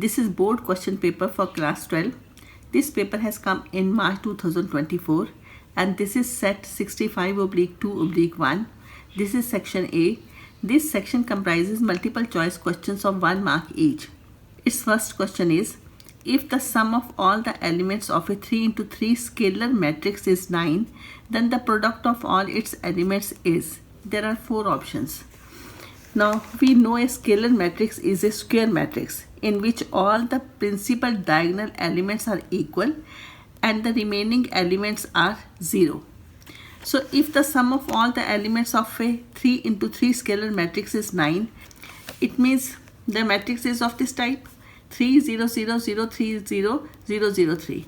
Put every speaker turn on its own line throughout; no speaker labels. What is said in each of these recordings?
This is board question paper for class 12. This paper has come in March 2024 and this is set 65/2/1. This is section A. This section comprises multiple choice questions of 1 mark each. Its first question is, if the sum of all the elements of a 3×3 scalar matrix is 9, then the product of all its elements is. There are 4 options. Now we know a scalar matrix is a square matrix in which all the principal diagonal elements are equal and the remaining elements are 0. So if the sum of all the elements of a 3×3 scalar matrix is 9, it means the matrix is of this type 3 0 0 0 3 0 0 0 3.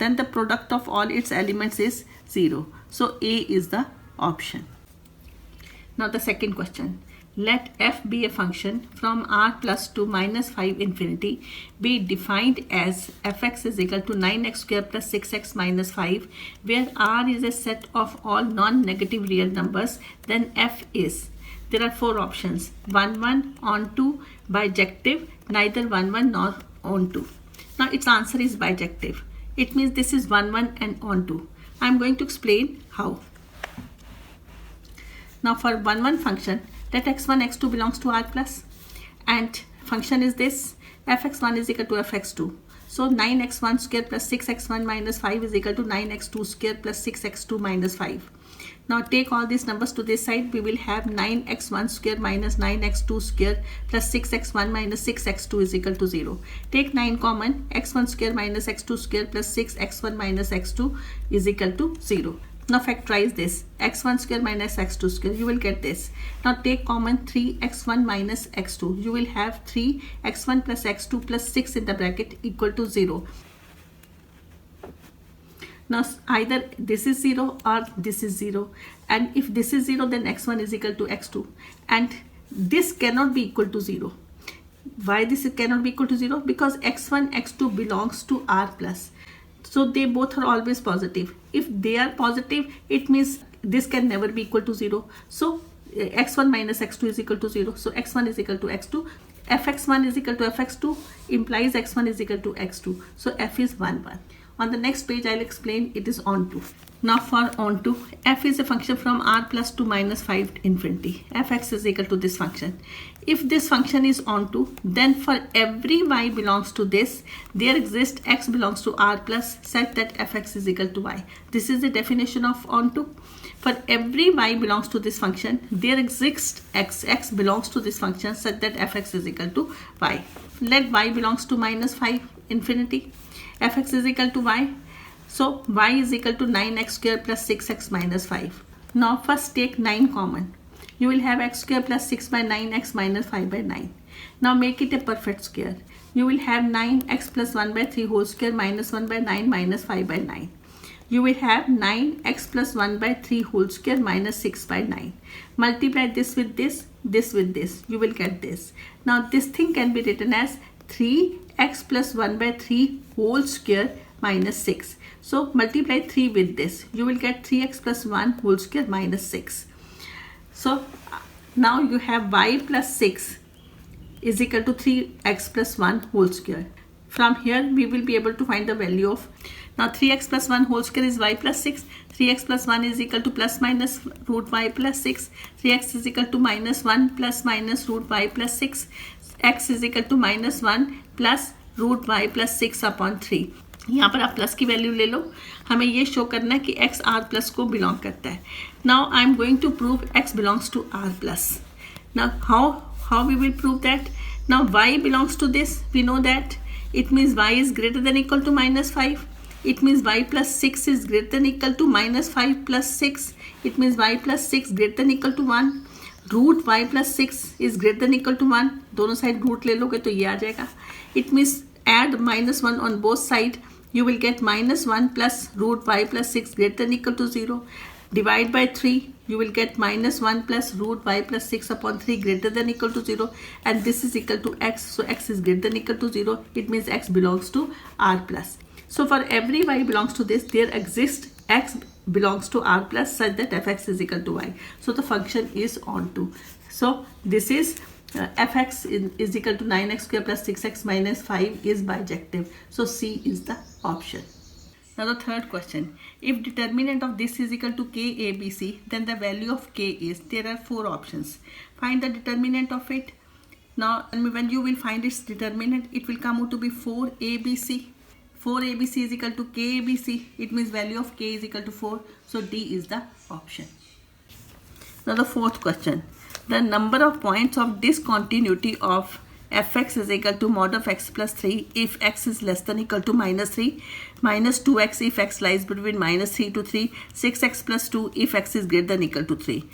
Then the product of all its elements is 0. So A is the option. Now the second question. Let f be a function from r plus to minus 5 infinity be defined as fx is equal to 9x square plus 6x minus 5, where r is a set of all non-negative real numbers. Then f is. There are 4 options. 1 1, onto, bijective, neither 1 1 nor onto. Now its answer is bijective. It means this is 1 1 and onto. I am going to explain how. Now for 1 1 function, let x1 x2 belongs to r plus and function is this fx1 is equal to fx2. So 9x1 square plus 6x1 minus 5 is equal to 9x2 square plus 6x2 minus 5. Now take all these numbers to this side. We will have 9x1 square minus 9x2 square plus 6x1 minus 6x2 is equal to 0. Take 9 common. X1 square minus x2 square plus 6x1 minus x2 is equal to 0. Now factorize this. X1 square minus x2 square. You will get this. Now take common 3x1 minus x2. You will have 3x1 plus x2 plus 6 in the bracket equal to 0. Now either this is 0 or this is 0. And if this is 0, then x1 is equal to x2. And this cannot be equal to 0. Why this cannot be equal to 0? Because x1, x2 belongs to r plus. So they both are always positive. If they are positive, it means this can never be equal to 0. So x1 minus x2 is equal to 0. So x1 is equal to x2. fx1 is equal to fx2 implies x1 is equal to x2. So f is 1 1. On the next page, I'll explain it is onto. Now for onto, f is a function from r plus to minus 5 infinity. Fx is equal to this function. If this function is onto, then for every y belongs to this, there exists x belongs to r plus such that fx is equal to y. This is the definition of onto. For every y belongs to this function, there exists x belongs to this function such that fx is equal to y. Let y belongs to minus 5 infinity. Fx is equal to y. So y is equal to 9x square plus 6x minus 5. Now first take 9 common. You will have x square plus 6 by 9x minus 5 by 9. Now make it a perfect square. You will have 9x plus 1 by 3 whole square minus 1 by 9 minus 5 by 9. You will have 9x plus 1 by 3 whole square minus 6 by 9. Multiply this with this, this with this. You will get this. Now this thing can be written as 3x plus 1 by 3 whole square minus 6. So multiply 3 with this. You will get 3x plus 1 whole square minus 6. So now you have y plus 6 is equal to 3x plus 1 whole square. From here we will be able to find the value of. Now 3x plus 1 whole square is y plus 6. 3x plus 1 is equal to plus minus root y plus 6. 3x is equal to minus 1 plus minus root y plus 6. x is equal to minus 1 plus root y plus 6 upon 3. यहाँ पर आप plus की value ले लो. हमें ये show करना है कि x r प्लस को बिलोंग करता है. Now I am going to prove x belongs to r plus. Now how we will prove that? Now y belongs to this. We know that it means y is greater than equal to minus 5. It means y plus 6 is greater than equal to minus 5 plus 6. It means y plus 6 greater than equal to 1. Root y plus 6 is greater than equal to 1. दोनों side root ले लोगे तो ये आ जाएगा. It means add minus 1 on both sides. You will get minus 1 plus root y plus 6 greater than equal to 0. Divide by 3. You will get minus 1 plus root y plus 6 upon 3 greater than equal to 0. And this is equal to x. So x is greater than equal to 0. It means x belongs to r plus. So for every y belongs to this, there exists x belongs to r plus such that fx is equal to y. So the function is onto. So this is fx is equal to 9x square plus 6x minus 5 is bijective. So C is the option. Now the third question, if determinant of this is equal to KABC, then the value of K is, there are 4 options. Find the determinant of it. Now when you will find its determinant, it will come out to be 4ABC. 4ABC is equal to KABC. It means value of K is equal to 4. So D is the option. Now the fourth question, the number of points of discontinuity of fx is equal to mod of x plus 3 if x is less than equal to minus 3, minus 2x if x lies between minus 3 to 3, 6x plus 2 if x is greater than equal to 3.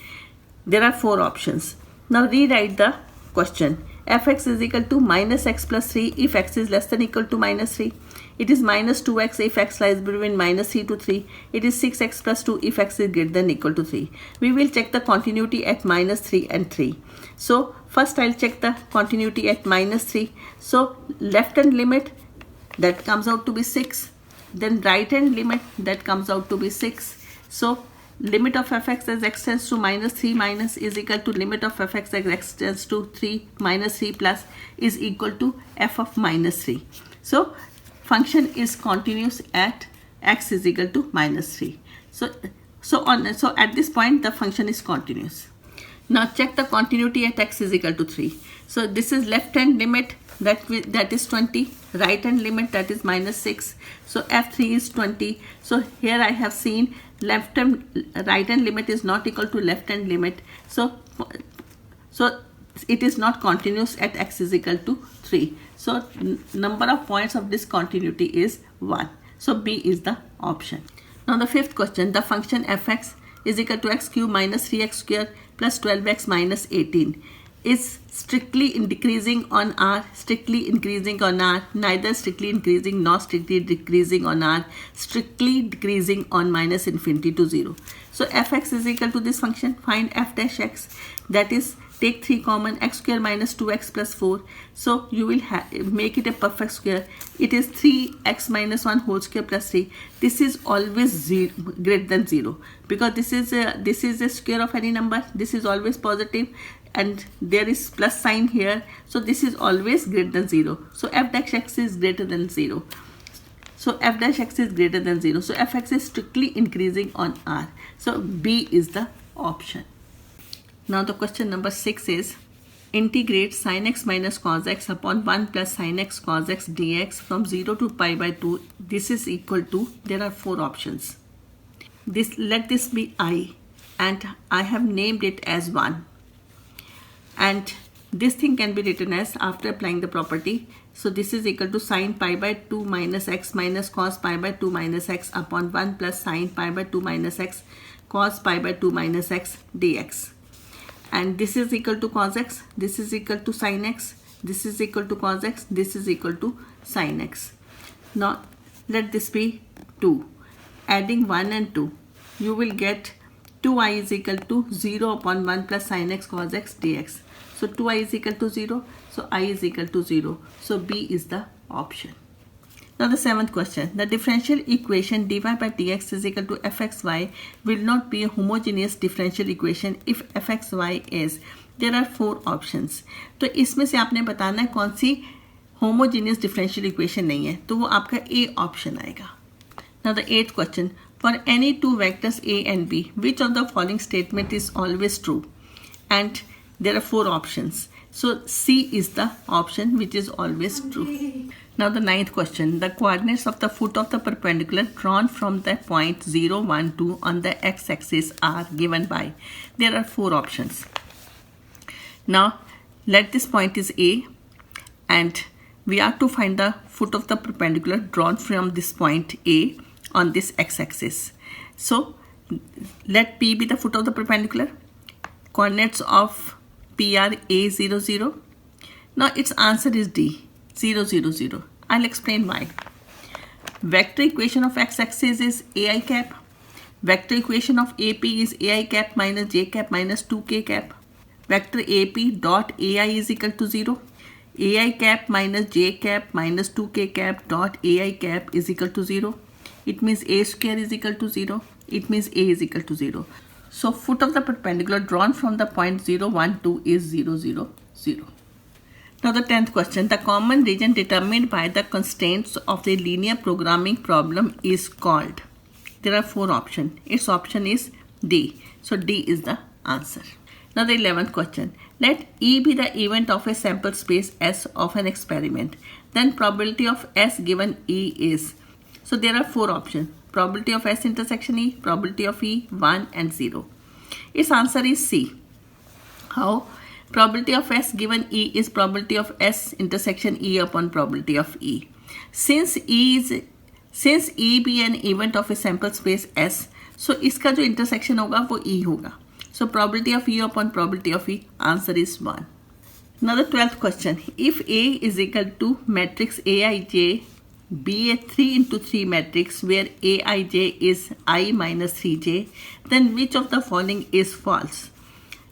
There are 4 options. Now rewrite the question. fx is equal to minus x plus 3 if x is less than equal to minus 3. It is minus 2x if x lies between minus 3 to 3. It is 6x plus 2 if x is greater than equal to 3. We will check the continuity at minus 3 and 3. So first I'll check the continuity at minus 3. So left hand limit, that comes out to be 6. Then right hand limit, that comes out to be 6. So limit of fx as x tends to minus 3 minus is equal to limit of fx as x tends to 3 minus 3 plus is equal to f of minus 3. So function is continuous at x is equal to minus 3. So at this point the function is continuous. Now check the continuity at x is equal to 3. So this is left hand limit, that is 20, right hand limit, that is minus 6. So f3 is 20. So here I have seen right hand limit is not equal to left hand limit. So it is not continuous at x is equal to 3. So number of points of discontinuity is 1. So B is the option. Now the fifth question, the function fx is equal to x cube minus 3x square plus 12x minus 18 is strictly decreasing on R, strictly increasing on R, neither strictly increasing nor strictly decreasing on R, strictly decreasing on minus infinity to 0. So fx is equal to this function. Find f dash x, that is take 3 common, x square minus 2x plus 4. So you will make it a perfect square. It is 3x minus 1 whole square plus 3. This is always greater than 0 because this is a square of any number. This is always positive and there is plus sign here. So this is always greater than 0. So f dash x is greater than 0. So f dash x is greater than 0. So fx is strictly increasing on R. So B is the option. Now the question number 6 is integrate sin x minus cos x upon 1 plus sin x cos x dx from 0 to pi by 2. This is equal to, there are 4 options. Let this be I and I have named it as 1. And this thing can be written as after applying the property. So this is equal to sin pi by 2 minus x minus cos pi by 2 minus x upon 1 plus sin pi by 2 minus x cos pi by 2 minus x dx. And this is equal to cos x, this is equal to sin x, this is equal to cos x, this is equal to sin x. Now let this be 2. Adding 1 and 2, you will get 2i is equal to 0 upon 1 plus sin x cos x dx. So 2i is equal to 0, so I is equal to 0. So B is the option. Now the 7th question, the differential equation dy by dx is equal to fxy will not be a homogeneous differential equation if fxy is, there are 4 options. तो इसमें से आपने बताना है कौन सी homogeneous differential equation नहीं है, तो वो आपका A option आएगा. Now the 8th question, for any 2 vectors A and B, which of the following statement is always true? And there are 4 options. So C is the option which is always true. Now the 9th question, the coordinates of the foot of the perpendicular drawn from the point 0, 1, 2 on the x-axis are given by, there are 4 options. Now let this point is A and we are to find the foot of the perpendicular drawn from this point A on this x-axis. So let P be the foot of the perpendicular. Coordinates of P are A, 0, 0. Now its answer is D, 0, 0, 0. I'll explain why. Vector equation of x-axis is ai cap. Vector equation of AP is ai cap minus j cap minus 2k cap. Vector AP dot ai is equal to 0. ai cap minus j cap minus 2k cap dot ai cap is equal to 0. It means a square is equal to 0. It means a is equal to 0. So foot of the perpendicular drawn from the point 0, 1, 2 is 0, 0. 0. Now the 10th question. The common region determined by the constraints of the linear programming problem is called. There are 4 options. Its option is D. So D is the answer. Now the 11th question. Let E be the event of a sample space S of an experiment. Then probability of S given E is. So there are 4 options. Probability of S intersection E, probability of E, 1 and 0. Its answer is C. How? Probability of S given E is probability of S intersection E upon probability of E. Since E be an event of a sample space S, so इसका जो intersection होगा वो E होगा. So probability of E upon probability of E, answer is 1. Now the 12th question. If A is equal to matrix Aij be a 3 into 3 matrix where Aij is I minus 3j, then which of the following is false?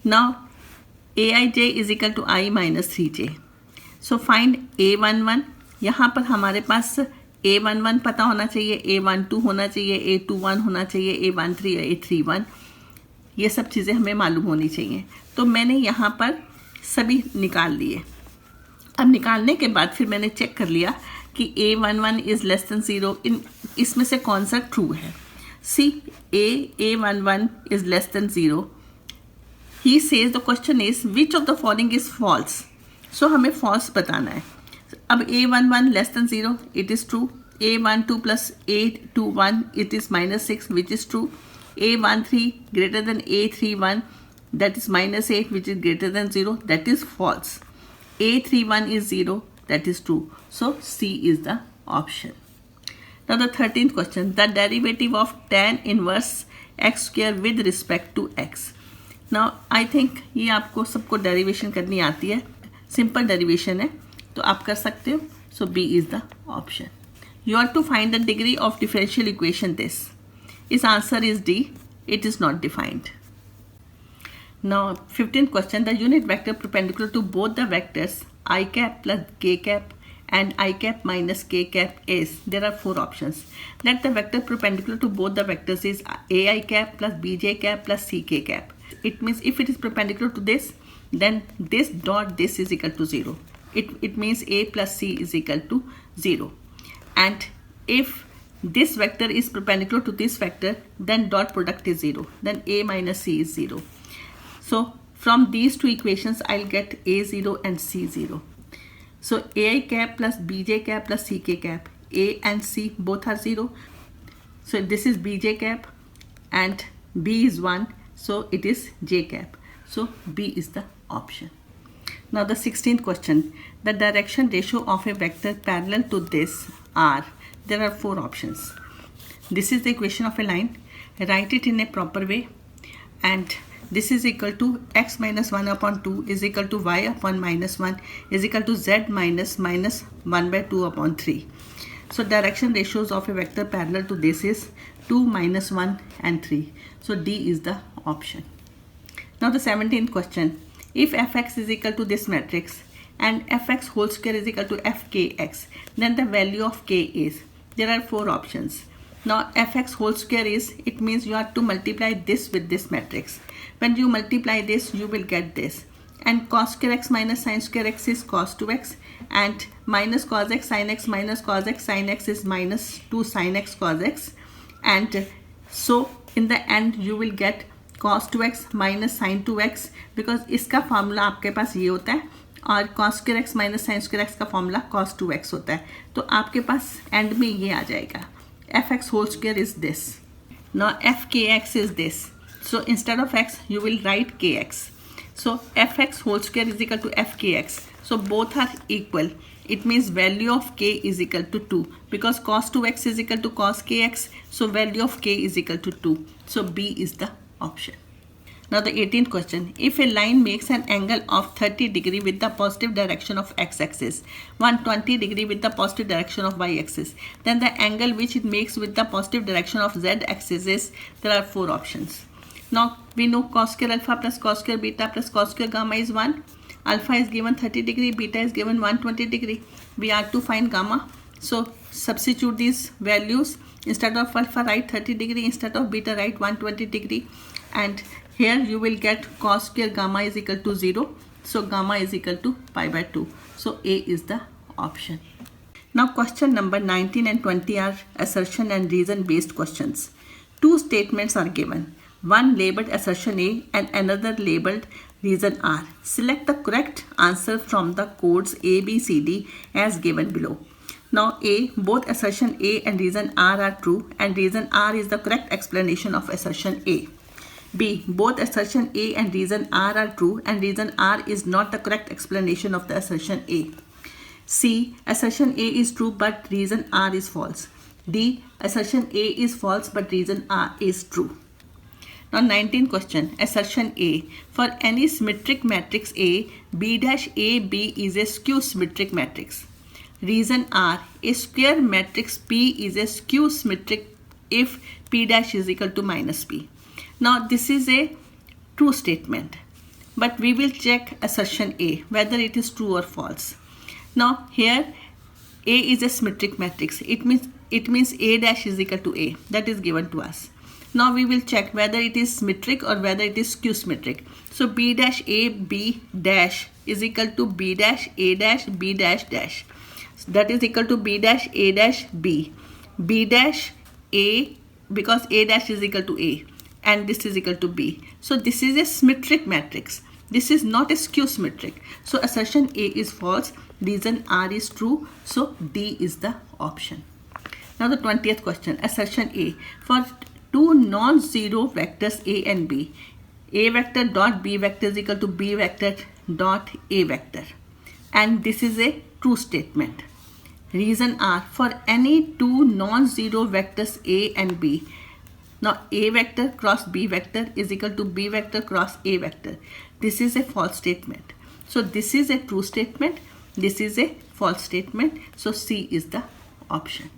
Now Aij is equal to I minus 3j. So find A11. यहाँ पर हमारे पास A11 पता होना चाहिए, A12 होना चाहिए, A21 होना चाहिए, A13, A31. ये सब चीज़ें हमें मालूम होनी चाहिए. तो मैंने यहाँ पर सभी निकाल लिए. अब निकालने के बाद फिर मैंने चेक कर लिया कि A11 इज़ लेस देन 0. इसमें से कौन सा ट्रू है? सी A11 is less than 0. He says the question is which of the following is false. So हमें false बताना है. अब A11 less than 0, it is true. A12 plus A21, it is minus 6, which is true. A13 greater than A31, that is minus 8, which is greater than 0, that is false. A31 is 0, that is true. So C is the option. Now the 13th question. The derivative of tan inverse x square with respect to x. Now I think ये आपको सबको derivation करनी आती है. Simple derivation है तो आप कर सकते हो. So B is the option. You are to find the degree of differential equation this. Its answer is D. It is not defined. Now 15th question. The unit vector perpendicular to both the vectors I cap plus k cap and I cap minus k cap is. There are 4 options. Let the vector perpendicular to both the vectors is AI cap plus BJ cap plus CK cap. It means if it is perpendicular to this, then this dot this is equal to 0. It means A plus C is equal to 0. And if this vector is perpendicular to this vector, then dot product is 0. Then A minus C is 0. So from these 2 equations, I'll get A0 and C0. So AI cap plus BJ cap plus CK cap. A and C both are 0. So this is BJ cap and B is 1. So it is J cap. So B is the option. Now the 16th question. The direction ratio of a vector parallel to this are. There are 4 options. This is the equation of a line. Write it in a proper way. And this is equal to x minus 1 upon 2 is equal to y upon minus 1 is equal to z minus 1 by 2 upon 3. So direction ratios of a vector parallel to this is 2, minus 1 and 3. So D is the option. Now the 17th question. If fx is equal to this matrix and fx whole square is equal to fkx, then the value of k is. There are 4 options. Now fx whole square is, it means you have to multiply this with this matrix. When you multiply this, you will get this. And cos square x minus sin square x is cos 2x, and minus cos x sin x minus cos x sin x is minus 2 sin x cos x. And so in the end you will get cos 2x minus sin 2x, because इसका formula आपके पास ये होता है और cos square x minus sin square x का formula cos 2x होता है. तो आपके पास एंड में ये आ जाएगा. fx whole square is this. Now fkx is this. So instead of x you will write kx. So fx whole square is equal to fkx. So both are equal. It means value of k is equal to 2, because cos 2x is equal to cos kx. So value of k is equal to 2. So B is the option. Now the 18th question. If a line makes an angle of 30 degree with the positive direction of x-axis, 120 degree with the positive direction of y-axis, then the angle which it makes with the positive direction of z-axis is, there are 4 options. Now we know cos square alpha plus cos square beta plus cos square gamma is 1. Alpha is given 30 degree, beta is given 120 degree. We are to find gamma. So substitute these values. Instead of alpha write 30 degree, instead of beta write 120 degree. And here you will get cos square gamma is equal to 0. So gamma is equal to pi by 2. So A is the option. Now question number 19 and 20 are assertion and reason based questions. Two statements are given. One labeled assertion A and another labeled reason R. Select the correct answer from the codes A, B, C, D as given below. Now A, both assertion A and reason R are true and reason R is the correct explanation of assertion A. B, both assertion A and reason R are true and reason R is not the correct explanation of the assertion A. C, assertion A is true but reason R is false. D, assertion A is false but reason R is true. Now 19th question, assertion A. For any symmetric matrix A, B dash A B is a skew symmetric matrix. Reason R, a square matrix P is a skew symmetric if P dash is equal to minus P. Now this is a true statement, but we will check assertion A, whether it is true or false. Now here A is a symmetric matrix. It means A dash is equal to A. That is given to us. Now we will check whether it is symmetric or whether it is skew symmetric. So B dash A B dash is equal to B dash A dash B dash dash. That is equal to B dash A dash B. B dash A, because A dash is equal to A and this is equal to B. So this is a symmetric matrix. This is not a skew symmetric. So assertion A is false. Reason R is true. So D is the option. Now the 20th question, assertion A. For two non-zero vectors A and B, A vector dot B vector is equal to B vector dot A vector. And this is a true statement. Reason R, for any two non-zero vectors A and B. Now A vector cross B vector is equal to B vector cross A vector. This is a false statement. So this is a true statement. This is a false statement. So C is the option.